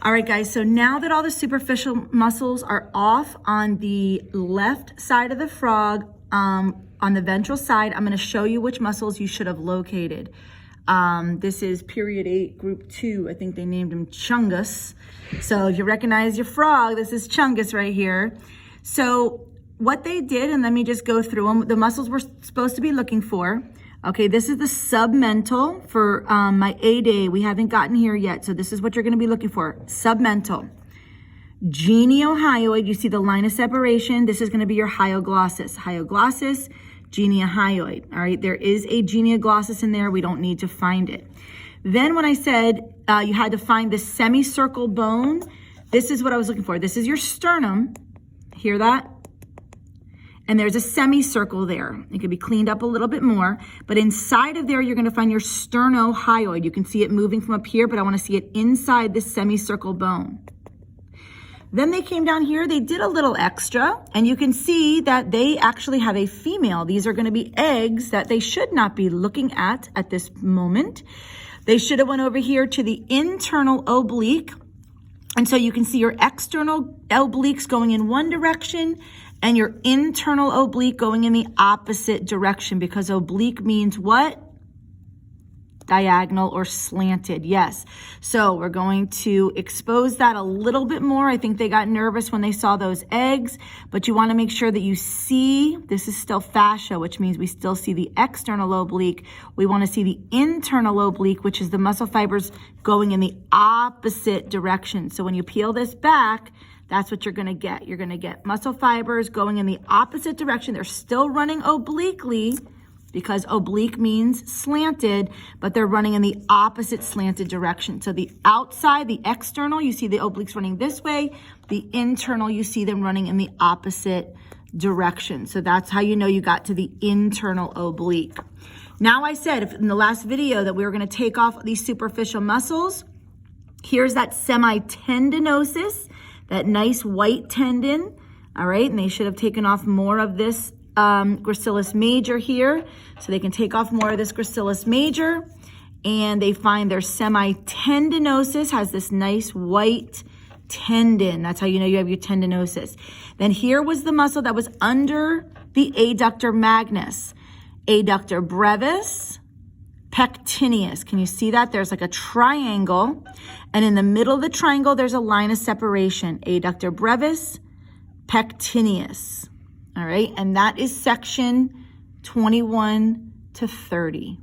All right, guys, so now that all the superficial muscles are off on the left side of the frog, on the ventral side, I'm gonna show you which muscles you should have located. This is period 8, group 2. I think they named him Chungus. So if you recognize your frog, this is Chungus right here. So what they did, and let me just go through them, the muscles we're supposed to be looking for. Okay, this is the submental for my A-Day. We haven't gotten here yet, so this is what you're gonna be looking for, submental. Geniohyoid, you see the line of separation. This is gonna be your hyoglossus. Hyoglossus, geniohyoid, all right? There is a genioglossus in there. We don't need to find it. Then when I said you had to find the semicircle bone, this is what I was looking for. This is your sternum, hear that? And there's a semicircle there. It could be cleaned up a little bit more, but inside of there, you're gonna find your sternohyoid. You can see it moving from up here, but I wanna see it inside this semicircle bone. Then they came down here, they did a little extra, and you can see that they actually have a female. These are gonna be eggs that they should not be looking at this moment. They should have went over here to the internal oblique, and so you can see your external obliques going in one direction and your internal oblique going in the opposite direction, because oblique means what? Diagonal or slanted, yes. So we're going to expose that a little bit more. I think they got nervous when they saw those eggs, but you want to make sure that you see, this is still fascia, which means we still see the external oblique. We want to see the internal oblique, which is the muscle fibers going in the opposite direction. So when you peel this back, that's what you're going to get. You're going to get muscle fibers going in the opposite direction. They're still running obliquely, because oblique means slanted, but they're running in the opposite slanted direction. So the outside, the external, you see the obliques running this way. The internal, you see them running in the opposite direction. So that's how you know you got to the internal oblique. Now I said in the last video that we were gonna take off these superficial muscles. Here's that semitendinosus, that nice white tendon, all right? And they should have taken off more of this gracilis major here, so they can take off more of this gracilis major, and they find their semitendinosus has this nice white tendon. That's how you know you have your tendinosis. Then here was the muscle that was under the adductor magnus, adductor brevis, pectineus. Can you see that? There's like a triangle, and in the middle of the triangle, there's a line of separation, adductor brevis, pectineus. All right, and that is section 21 to 30.